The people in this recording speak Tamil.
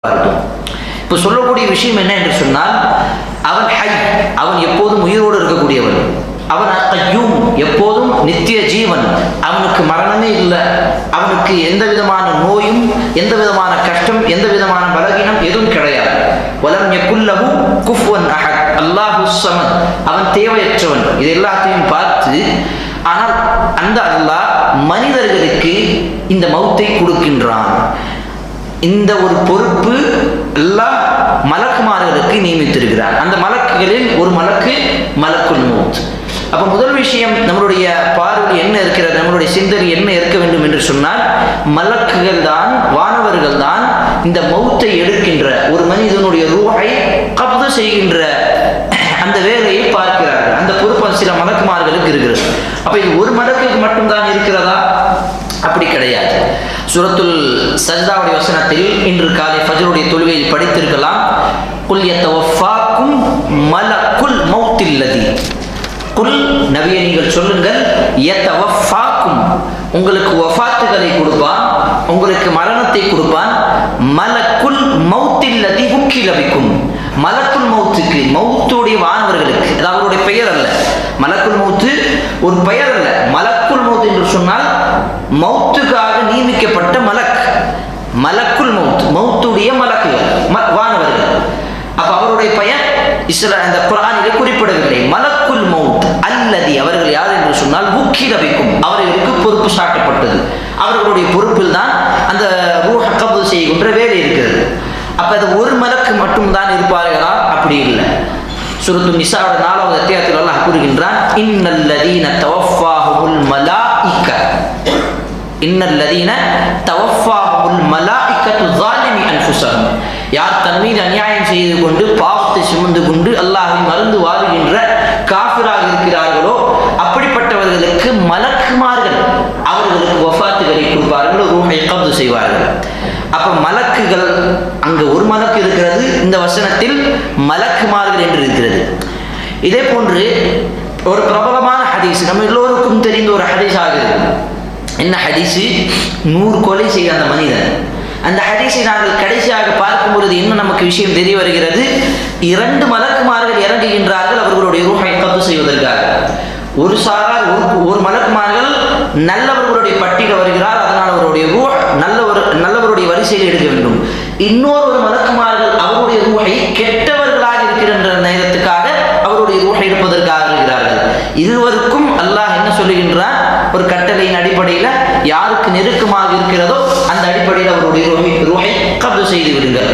இப்போ சொல்லக்கூடிய விஷயம் என்ன என்று சொன்னால், அவன் ஹை, அவன் எப்போதும் உயிரோடு இருக்கக்கூடியவன். அவன் அய்யூம், எப்போதும் நித்திய ஜீவன், அவனுக்கு மரணமே இல்லை. அவனுக்கு எந்த விதமான நோயும், எந்த விதமான கஷ்டம், எந்த விதமான பலகீனம் எதுவும் கிடையாது. வலம் யகுல்லஹு குஃபுவன் அஹத், அல்லாஹு ஸமத், அவன் தேவையற்றவன். இது எல்லாத்தையும் பார்த்து, ஆனால் அந்த அல்லாஹ் மனிதர்களுக்கு இந்த மௌத்தை கொடுக்கின்றான். இந்த ஒரு பொறுப்பு அல்லாஹ் மலக்குமார்களுக்கு நியமித்திருக்கிறார். அந்த மலக்குகளில் ஒரு மலக்கு மலக்குல் மௌத். அப்போ முதல் விஷயம், நம்மளுடைய பார்வையில் என்ன இருக்கிறது, நம்மளுடைய சிந்தனை என்ன இருக்க வேண்டும் என்று சொன்னால், மலக்குகள் தான், வானவர்கள் தான் இந்த மௌத்தை எடுக்கின்ற, ஒரு மனிதனுடைய ரூஹை கப்து செய்கின்ற அந்த வேலையை பார்க்கிறார்கள். அந்த பொறுப்பு சில மலக்குமார்களுக்கு இருக்கிறது. அப்போ இது ஒரு மலக்குக்கு மட்டும்தான் இருக்கிறதா? அப்படி கிடையாது. சூரத்துல் சஜ்தாவுடைய வசனத்தில் இன்று காலை ஃபஜ்ருடைய தொழுகையில் படித்திருக்கலாம். குல் யதவஃபாக்கும் மலக்குல் மௌத்தில்லதி, குல் நபியே நீங்கள் சொல்லுங்கள், யதவஃபாக்கும், உங்களுக்கு வஃபாத்துகளை கொடுப்பான், உங்களுக்கு மரணத்தை கொடுப்பான். மலக்குல் மௌத்தில்லதி உக்கில பிக்கும், மலக்குல் மௌத்துக்கு, மௌத்துடைய வானவர்களுக்கு, அது அவருடைய பெயர் அல்ல. மலக்குல் மௌத்து ஒரு பெயர் அல்ல. மலக்குல் மௌத் என்று சொன்னால் மௌத்துக்காக நியமிக்கப்பட்ட மலக். மலக்குல் மௌத், மௌத்துடைய மலக்குகள், வானவர்கள். அப்ப அவருடைய பெயர் அந்த குர்ஆனிலே குறிப்பிடவில்லை. மலக்குல் மௌத் அல்லதி, அவர்கள் யார் என்று சொன்னால் உக்கில பிக்கும், அவர்களுக்கு பொறுப்பு சாட்டப்பட்டது. அவர்களுடைய பொறுப்பில் தான் அந்த ரூஹ கப்து செய்கின்ற வேலை இருக்கிறது. அப்ப அது ஒரு மலக்கு மட்டும்தான் இருப்பார்களா? அப்படி இல்லை. சூரத்துன் நிசாவோட 4வது அத்தியாயத்தில் அல்லாஹ் கூறுகின்றான், இன்னல்லதீன தவஃபாஹுல் மலாயிக, இன்னல்லதீன தவஃபாஹுல் மலாயிகத்து ஸாலிமி அன்ஃபுஸஹும், யார் தன் மீது அநியாயம் செய்து கொண்டு, பாவத்தை சுமந்து கொண்டு அல்லாஹ்வை மறந்து வாழுகின்ற காஃபிராக இருக்கிறார்களோ, அப்படிப்பட்டவர்களுக்கு மலக்குமார்கள் அவர்களுக்கு வஃபாத்துகளை கொடுப்பார்கள், ரூஹை கப்து செய்வார்கள். அப்ப மலக்குகள், அங்கு ஒரு மலக்கு இருக்கிறது, இந்த வசனத்தில் மலக்குமார்கள் என்று இருக்கிறது. இதே போன்று ஒரு பிரபலமான ஹதீஸ், நம்ம எல்லோருக்கும் தெரிந்த ஒரு ஹதீஸ் ஆகிறது. என்ன ஹதீஸ்? 100 கொலை செய்த அந்த மனிதன். அந்த ஹதீஸை நாங்கள் கடைசியாக பார்க்கும் பொழுது என்ன நமக்கு விஷயம் தெரிய வருகிறது? 2 மலக்குமார்கள் இறங்குகின்றார்கள் அவர்களுடைய ரூஹை கப்து செய்வதற்காக. ஒரு சாரார், ஒரு மலக்குமார்கள் நல்லவர்களுடைய பட்டியல் வருகிறார், அதனால் அவருடைய ரூஹ் நல்லவருடைய வரிசையில் எடுக்க வேண்டும். இன்னொரு மலக்குமார்கள் அவருடைய ரூஹை கெட்டவர்களாக இருக்கின்ற நேரத்துக்காக அவருடைய ரூஹை எடுப்பதற்காக இருக்கிறார்கள். இருவருக்கும் அல்லாஹ் என்ன சொல்லுகின்றான்? ஒரு கட்டளையின் அடிப்படையில் யாருக்கு நெருக்கமாக இருக்கிறதோ அந்த அடிப்படையில் அவருடைய ரூஹை கப்து செய்து விடுங்கள்.